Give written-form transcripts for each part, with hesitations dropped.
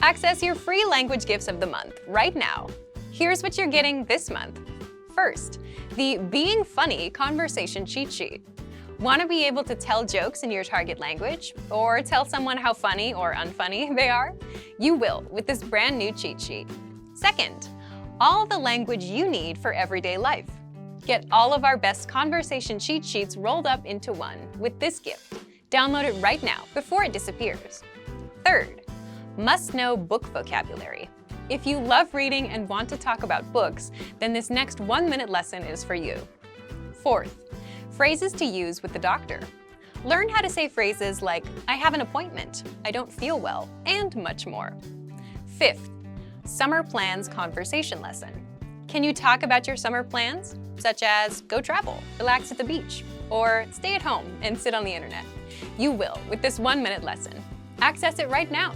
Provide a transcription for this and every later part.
Access your free language gifts of the month right now. Here's what you're getting this month. First, the Being Funny conversation cheat sheet. Want to be able to tell jokes in your target language or tell someone how funny or unfunny they are? You will with this brand new cheat sheet. Second, all the language you need for everyday life. Get all of our best conversation cheat sheets rolled up into one with this gift. Download it right now before it disappears. Third, must-know book vocabulary. If you love reading and want to talk about books, then this next 1-minute lesson is for you. Fourth, phrases to use with the doctor. Learn how to say phrases like, I have an appointment, I don't feel well, and much more. Fifth, summer plans conversation lesson. Can you talk about your summer plans, such as go travel, relax at the beach, or stay at home and sit on the internet? You will with this 1-minute lesson. Access it right now.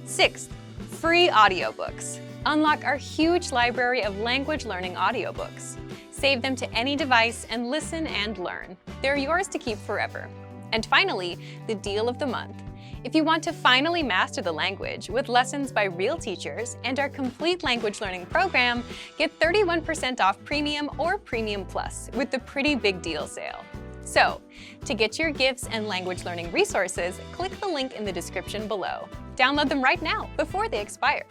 Sixth, free audiobooks. Unlock our huge library of language learning audiobooks. Save them to any device and listen and learn. They're yours to keep forever. And finally, the deal of the month. If you want to finally master the language with lessons by real teachers and our complete language learning program, get 31% off Premium or Premium Plus with the Pretty Big Deal sale. So, to get your gifts and language learning resources, click the link in the description below. Download them right now before they expire.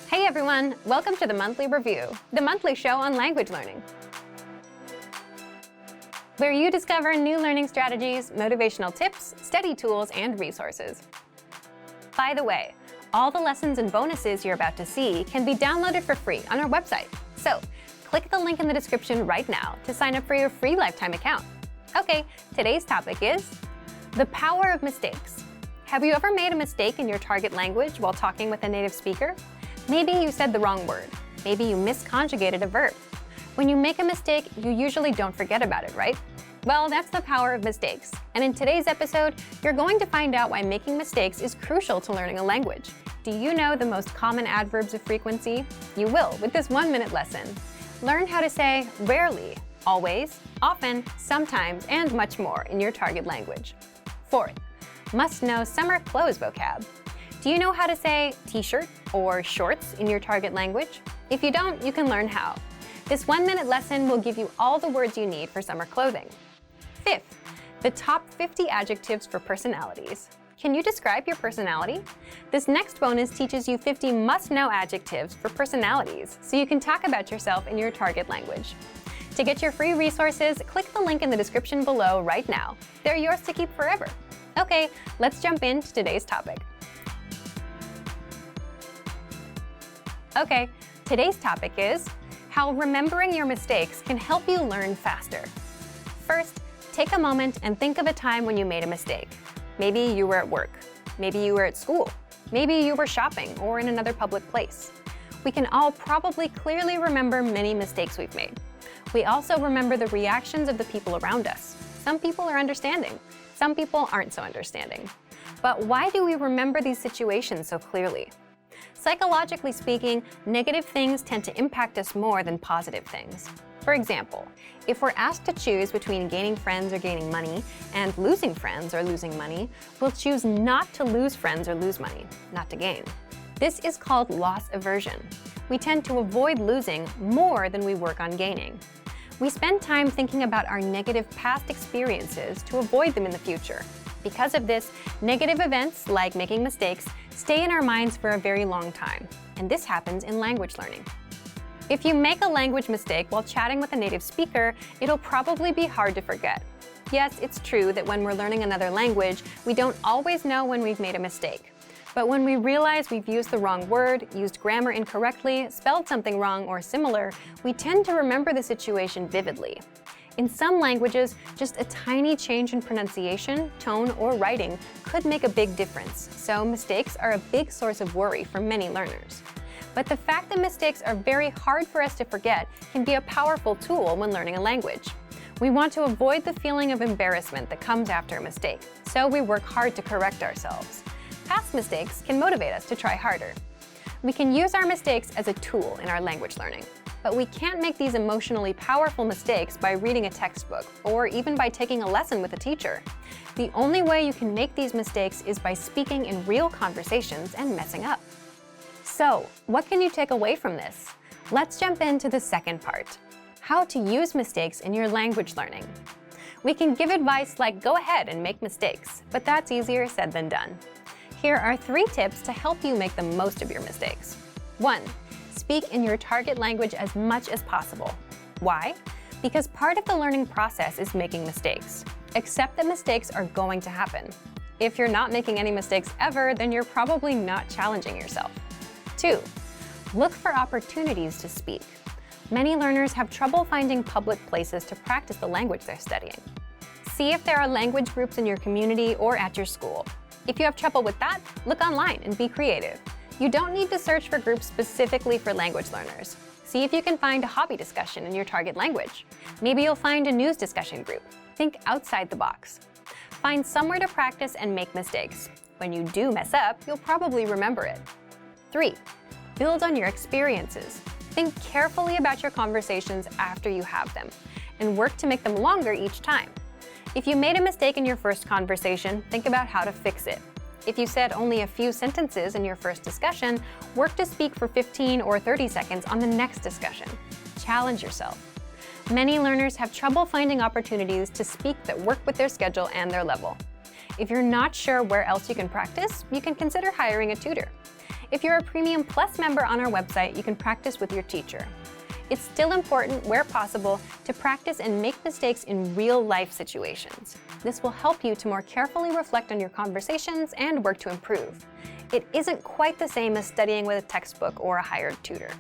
Hey everyone, welcome to the Monthly Review, the monthly show on language learning, where you discover new learning strategies, motivational tips, study tools, and resources. By the way, all the lessons and bonuses you're about to see can be downloaded for free on our website. So, click the link in the description right now to sign up for your free lifetime account. Okay, today's topic is the power of mistakes. Have you ever made a mistake in your target language while talking with a native speaker? Maybe you said the wrong word. Maybe you misconjugated a verb. When you make a mistake, you usually don't forget about it, right? Well, that's the power of mistakes. And in today's episode, you're going to find out why making mistakes is crucial to learning a language. Do you know the most common adverbs of frequency? You will with this 1-minute lesson. Learn how to say rarely, always, often, sometimes, and much more in your target language. Fourth, must know summer clothes vocab. Do you know how to say t-shirt or shorts in your target language? If you don't, you can learn how. This 1-minute lesson will give you all the words you need for summer clothing. Fifth, the top 50 adjectives for personalities. Can you describe your personality? This next bonus teaches you 50 must-know adjectives for personalities, so you can talk about yourself in your target language. To get your free resources, click the link in the description below right now. They're yours to keep forever. Okay, let's jump into today's topic. Okay, today's topic is how remembering your mistakes can help you learn faster. First, take a moment and think of a time when you made a mistake. Maybe you were at work. Maybe you were at school. Maybe you were shopping or in another public place. We can all probably clearly remember many mistakes we've made. We also remember the reactions of the people around us. Some people are understanding. Some people aren't so understanding. But why do we remember these situations so clearly? Psychologically speaking, negative things tend to impact us more than positive things. For example, if we're asked to choose between gaining friends or gaining money and losing friends or losing money, we'll choose not to lose friends or lose money, not to gain. This is called loss aversion. We tend to avoid losing more than we work on gaining. We spend time thinking about our negative past experiences to avoid them in the future. Because of this, negative events, like making mistakes, stay in our minds for a very long time. And this happens in language learning. If you make a language mistake while chatting with a native speaker, it'll probably be hard to forget. Yes, it's true that when we're learning another language, we don't always know when we've made a mistake. But when we realize we've used the wrong word, used grammar incorrectly, spelled something wrong, or similar, we tend to remember the situation vividly. In some languages, just a tiny change in pronunciation, tone, or writing could make a big difference, so mistakes are a big source of worry for many learners. But the fact that mistakes are very hard for us to forget can be a powerful tool when learning a language. We want to avoid the feeling of embarrassment that comes after a mistake, so we work hard to correct ourselves. Past mistakes can motivate us to try harder. We can use our mistakes as a tool in our language learning. But we can't make these emotionally powerful mistakes by reading a textbook or even by taking a lesson with a teacher. The only way you can make these mistakes is by speaking in real conversations and messing up. So, what can you take away from this? Let's jump into the second part: how to use mistakes in your language learning. We can give advice like go ahead and make mistakes, but that's easier said than done. Here are 3 tips to help you make the most of your mistakes. 1. Speak in your target language as much as possible. Why? Because part of the learning process is making mistakes. Accept that mistakes are going to happen. If you're not making any mistakes ever, then you're probably not challenging yourself. 2. Look for opportunities to speak. Many learners have trouble finding public places to practice the language they're studying. See if there are language groups in your community or at your school. If you have trouble with that, look online and be creative. You don't need to search for groups specifically for language learners. See if you can find a hobby discussion in your target language. Maybe you'll find a news discussion group. Think outside the box. Find somewhere to practice and make mistakes. When you do mess up, you'll probably remember it. 3. Build on your experiences. Think carefully about your conversations after you have them, and work to make them longer each time. If you made a mistake in your first conversation, think about how to fix it. If you said only a few sentences in your first discussion, work to speak for 15 or 30 seconds on the next discussion. Challenge yourself. Many learners have trouble finding opportunities to speak that work with their schedule and their level. If you're not sure where else you can practice, you can consider hiring a tutor. If you're a Premium Plus member on our website, you can practice with your teacher. It's still important, where possible, to practice and make mistakes in real-life situations. This will help you to more carefully reflect on your conversations and work to improve. It isn't quite the same as studying with a textbook or a hired tutor.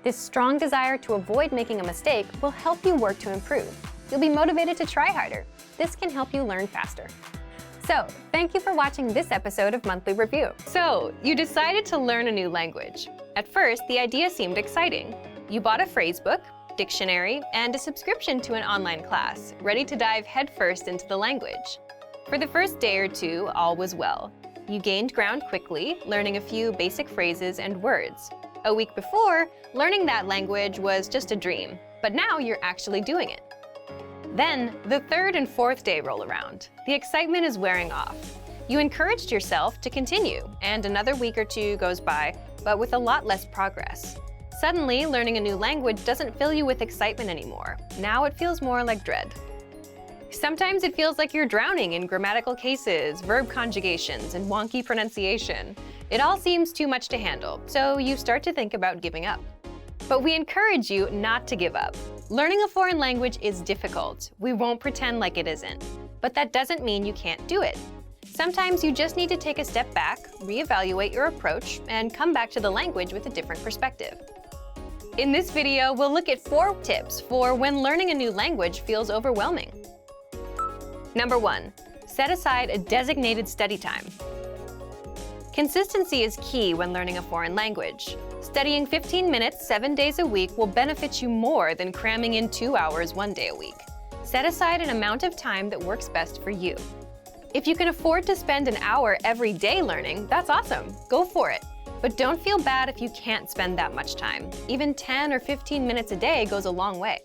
This strong desire to avoid making a mistake will help you work to improve. You'll be motivated to try harder. This can help you learn faster. So, thank you for watching this episode of Monthly Review. So, you decided to learn a new language. At first, the idea seemed exciting. You bought a phrasebook, dictionary, and a subscription to an online class, ready to dive headfirst into the language. For the first day or two, all was well. You gained ground quickly, learning a few basic phrases and words. A week before, learning that language was just a dream, but now you're actually doing it. Then, the 3rd and 4th day roll around. The excitement is wearing off. You encouraged yourself to continue, and another week or 2 goes by, but with a lot less progress. Suddenly, learning a new language doesn't fill you with excitement anymore. Now it feels more like dread. Sometimes it feels like you're drowning in grammatical cases, verb conjugations, and wonky pronunciation. It all seems too much to handle, so you start to think about giving up. But we encourage you not to give up. Learning a foreign language is difficult. We won't pretend like it isn't. But that doesn't mean you can't do it. Sometimes you just need to take a step back, reevaluate your approach, and come back to the language with a different perspective. In this video, we'll look at 4 tips for when learning a new language feels overwhelming. Number 1. Set aside a designated study time. Consistency is key when learning a foreign language. Studying 15 minutes 7 days a week will benefit you more than cramming in 2 hours 1 day a week. Set aside an amount of time that works best for you. If you can afford to spend an hour every day learning, that's awesome. Go for it. But don't feel bad if you can't spend that much time. Even 10 or 15 minutes a day goes a long way.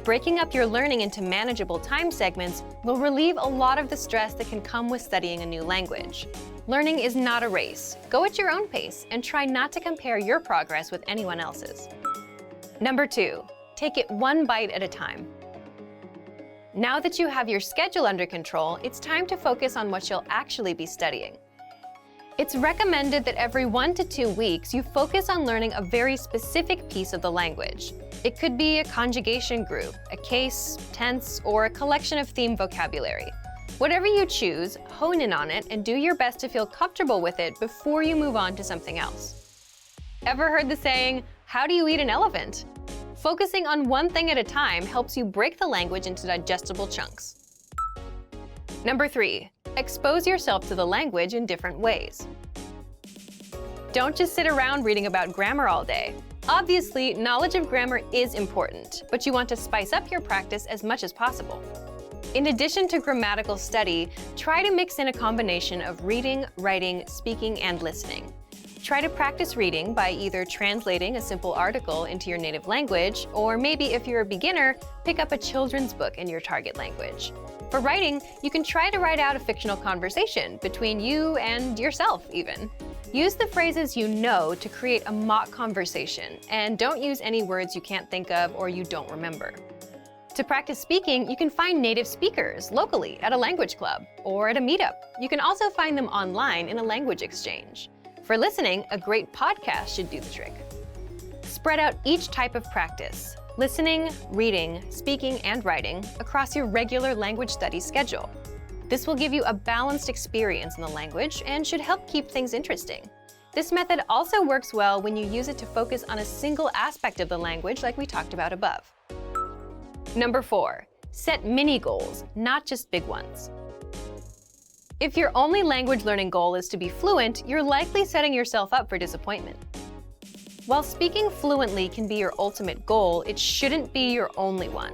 Breaking up your learning into manageable time segments will relieve a lot of the stress that can come with studying a new language. Learning is not a race. Go at your own pace and try not to compare your progress with anyone else's. Number 2, take it 1 bite at a time. Now that you have your schedule under control, it's time to focus on what you'll actually be studying. It's recommended that every 1 to 2 weeks you focus on learning a very specific piece of the language. It could be a conjugation group, a case, tense, or a collection of theme vocabulary. Whatever you choose, hone in on it and do your best to feel comfortable with it before you move on to something else. Ever heard the saying, "How do you eat an elephant?" Focusing on one thing at a time helps you break the language into digestible chunks. Number 3. Expose yourself to the language in different ways. Don't just sit around reading about grammar all day. Obviously, knowledge of grammar is important, but you want to spice up your practice as much as possible. In addition to grammatical study, try to mix in a combination of reading, writing, speaking, and listening. Try to practice reading by either translating a simple article into your native language, or maybe if you're a beginner, pick up a children's book in your target language. For writing, you can try to write out a fictional conversation between you and yourself, even. Use the phrases you know to create a mock conversation, and don't use any words you can't think of or you don't remember. To practice speaking, you can find native speakers locally at a language club or at a meetup. You can also find them online in a language exchange. For listening, a great podcast should do the trick. Spread out each type of practice, listening, reading, speaking, and writing, across your regular language study schedule. This will give you a balanced experience in the language and should help keep things interesting. This method also works well when you use it to focus on a single aspect of the language like we talked about above. Number 4, set mini goals, not just big ones. If your only language learning goal is to be fluent, you're likely setting yourself up for disappointment. While speaking fluently can be your ultimate goal, it shouldn't be your only one.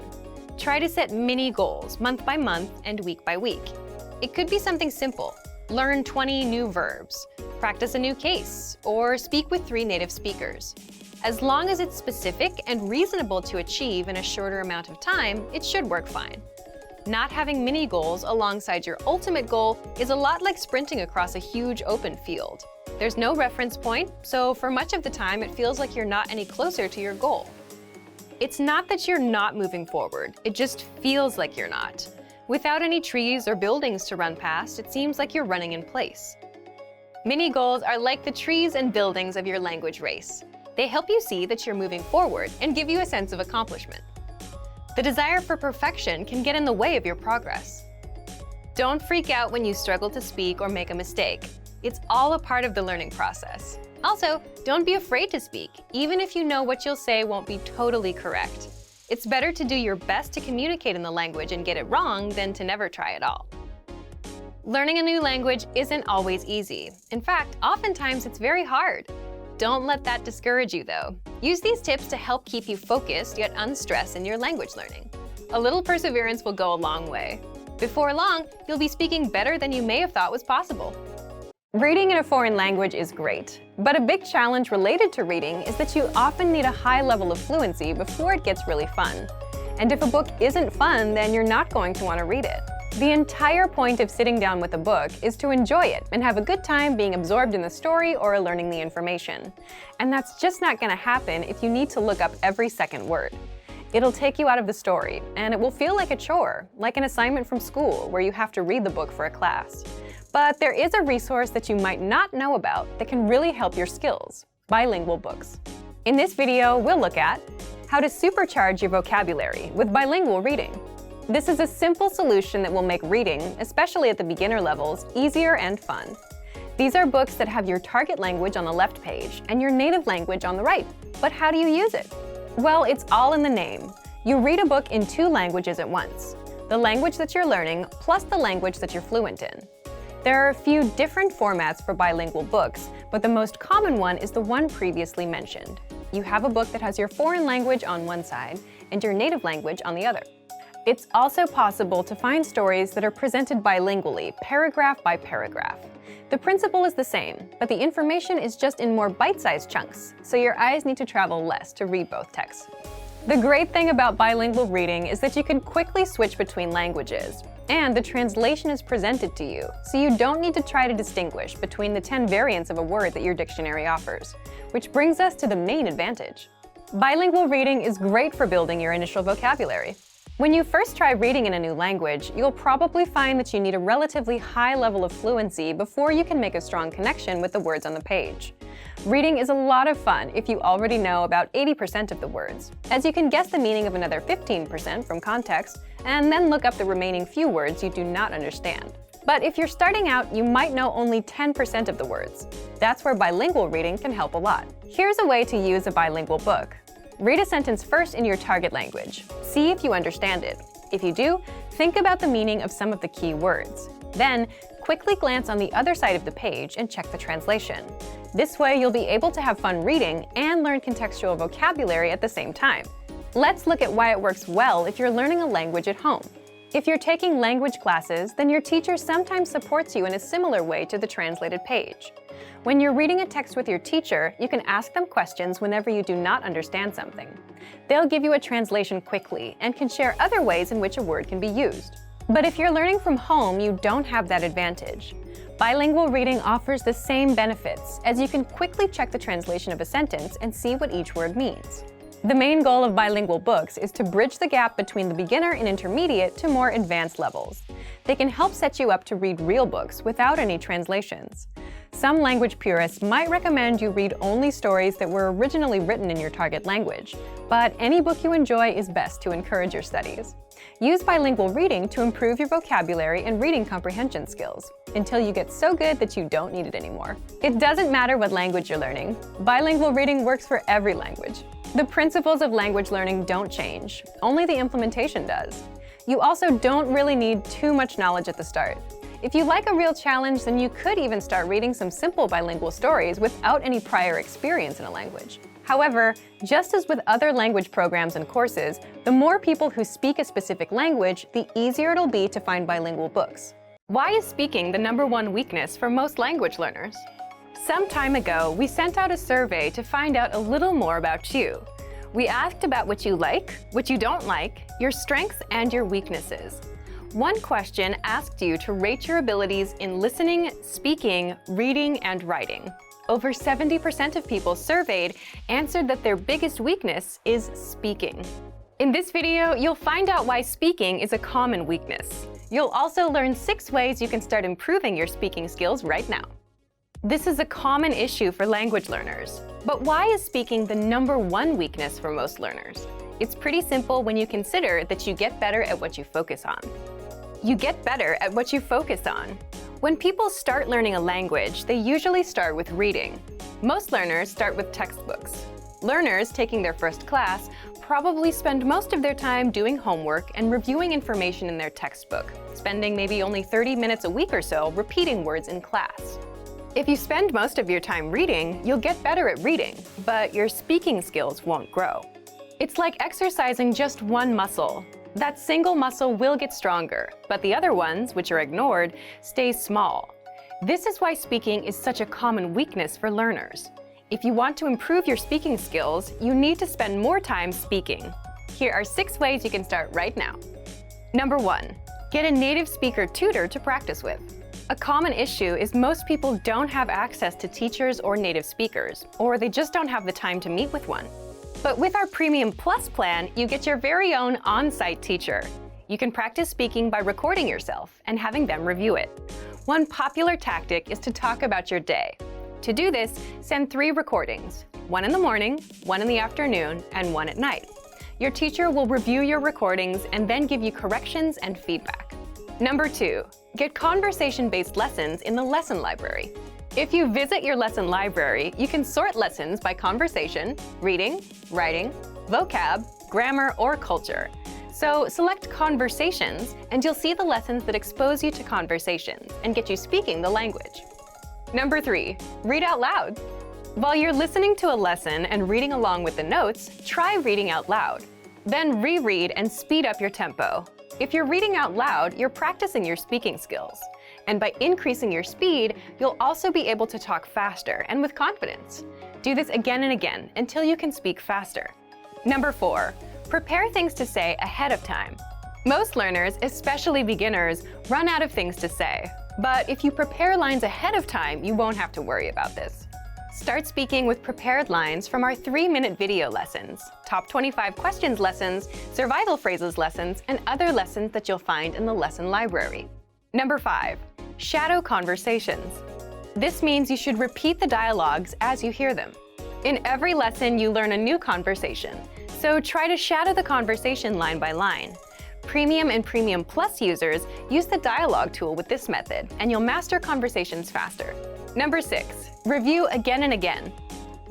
Try to set mini goals month by month and week by week. It could be something simple. Learn 20 new verbs, practice a new case, or speak with 3 native speakers. As long as it's specific and reasonable to achieve in a shorter amount of time, it should work fine. Not having mini goals alongside your ultimate goal is a lot like sprinting across a huge open field. There's no reference point, so for much of the time it feels like you're not any closer to your goal. It's not that you're not moving forward, it just feels like you're not. Without any trees or buildings to run past, it seems like you're running in place. Mini goals are like the trees and buildings of your language race. They help you see that you're moving forward and give you a sense of accomplishment. The desire for perfection can get in the way of your progress. Don't freak out when you struggle to speak or make a mistake. It's all a part of the learning process. Also, don't be afraid to speak, even if you know what you'll say won't be totally correct. It's better to do your best to communicate in the language and get it wrong than to never try at all. Learning a new language isn't always easy. In fact, oftentimes it's very hard. Don't let that discourage you, though. Use these tips to help keep you focused yet unstressed in your language learning. A little perseverance will go a long way. Before long, you'll be speaking better than you may have thought was possible. Reading in a foreign language is great, but a big challenge related to reading is that you often need a high level of fluency before it gets really fun. And if a book isn't fun, then you're not going to want to read it. The entire point of sitting down with a book is to enjoy it and have a good time being absorbed in the story or learning the information. And that's just not going to happen if you need to look up every second word. It'll take you out of the story, and it will feel like a chore, like an assignment from school where you have to read the book for a class. But there is a resource that you might not know about that can really help your skills: bilingual books. In this video, we'll look at how to supercharge your vocabulary with bilingual reading. This is a simple solution that will make reading, especially at the beginner levels, easier and fun. These are books that have your target language on the left page and your native language on the right. But how do you use it? Well, it's all in the name. You read a book in 2 languages at once: the language that you're learning plus the language that you're fluent in. There are a few different formats for bilingual books, but the most common one is the one previously mentioned. You have a book that has your foreign language on one side and your native language on the other. It's also possible to find stories that are presented bilingually, paragraph by paragraph. The principle is the same, but the information is just in more bite-sized chunks, so your eyes need to travel less to read both texts. The great thing about bilingual reading is that you can quickly switch between languages, and the translation is presented to you, so you don't need to try to distinguish between the 10 variants of a word that your dictionary offers, which brings us to the main advantage. Bilingual reading is great for building your initial vocabulary. When you first try reading in a new language, you'll probably find that you need a relatively high level of fluency before you can make a strong connection with the words on the page. Reading is a lot of fun if you already know about 80% of the words, as you can guess the meaning of another 15% from context, and then look up the remaining few words you do not understand. But if you're starting out, you might know only 10% of the words. That's where bilingual reading can help a lot. Here's a way to use a bilingual book. Read a sentence first in your target language. See if you understand it. If you do, think about the meaning of some of the key words. Then, quickly glance on the other side of the page and check the translation. This way, you'll be able to have fun reading and learn contextual vocabulary at the same time. Let's look at why it works well if you're learning a language at home. If you're taking language classes, then your teacher sometimes supports you in a similar way to the translated page. When you're reading a text with your teacher, you can ask them questions whenever you do not understand something. They'll give you a translation quickly and can share other ways in which a word can be used. But if you're learning from home, you don't have that advantage. Bilingual reading offers the same benefits, as you can quickly check the translation of a sentence and see what each word means. The main goal of bilingual books is to bridge the gap between the beginner and intermediate to more advanced levels. They can help set you up to read real books without any translations. Some language purists might recommend you read only stories that were originally written in your target language, but any book you enjoy is best to encourage your studies. Use bilingual reading to improve your vocabulary and reading comprehension skills, until you get so good that you don't need it anymore. It doesn't matter what language you're learning. Bilingual reading works for every language. The principles of language learning don't change, only the implementation does. You also don't really need too much knowledge at the start. If you like a real challenge, then you could even start reading some simple bilingual stories without any prior experience in a language. However, just as with other language programs and courses, the more people who speak a specific language, the easier it'll be to find bilingual books. Why is speaking the #1 weakness for most language learners? Some time ago, we sent out a survey to find out a little more about you. We asked about what you like, what you don't like, your strengths, and your weaknesses. One question asked you to rate your abilities in listening, speaking, reading, and writing. Over 70% of people surveyed answered that their biggest weakness is speaking. In this video, you'll find out why speaking is a common weakness. You'll also learn 6 ways you can start improving your speaking skills right now. This is a common issue for language learners. But why is speaking the #1 weakness for most learners? It's pretty simple when you consider that you get better at what you focus on. You get better at what you focus on. When people start learning a language, they usually start with reading. Most learners start with textbooks. Learners taking their first class probably spend most of their time doing homework and reviewing information in their textbook, spending maybe only 30 minutes a week or so repeating words in class. If you spend most of your time reading, you'll get better at reading, but your speaking skills won't grow. It's like exercising just one muscle. That single muscle will get stronger, but the other ones, which are ignored, stay small. This is why speaking is such a common weakness for learners. If you want to improve your speaking skills, you need to spend more time speaking. Here are 6 ways you can start right now. #1. Get a native speaker tutor to practice with. A common issue is most people don't have access to teachers or native speakers, or they just don't have the time to meet with one. But with our Premium Plus plan, you get your very own on-site teacher. You can practice speaking by recording yourself and having them review it. One popular tactic is to talk about your day. To do this, send 3 recordings, 1 in the morning, 1 in the afternoon, and 1 at night. Your teacher will review your recordings and then give you corrections and feedback. #2. Get conversation-based lessons in the lesson library. If you visit your lesson library, you can sort lessons by conversation, reading, writing, vocab, grammar, or culture. So select Conversations, and you'll see the lessons that expose you to conversations and get you speaking the language. #3. Read out loud. While you're listening to a lesson and reading along with the notes, try reading out loud. Then reread and speed up your tempo. If you're reading out loud, you're practicing your speaking skills. And by increasing your speed, you'll also be able to talk faster and with confidence. Do this again and again until you can speak faster. #4. Prepare things to say ahead of time. Most learners, especially beginners, run out of things to say. But if you prepare lines ahead of time, you won't have to worry about this. Start speaking with prepared lines from our 3-minute video lessons, top 25 questions lessons, survival phrases lessons, and other lessons that you'll find in the lesson library. #5. Shadow conversations. This means you should repeat the dialogues as you hear them. In every lesson, you learn a new conversation, so try to shadow the conversation line by line. Premium and Premium Plus users use the dialogue tool with this method, and you'll master conversations faster. #6. Review again and again.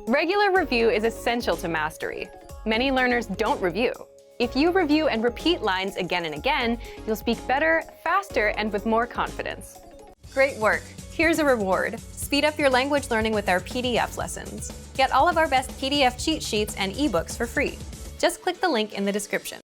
Regular review is essential to mastery. Many learners don't review. If you review and repeat lines again and again, you'll speak better, faster, and with more confidence. Great work! Here's a reward. Speed up your language learning with our PDF lessons. Get all of our best PDF cheat sheets and ebooks for free. Just click the link in the description.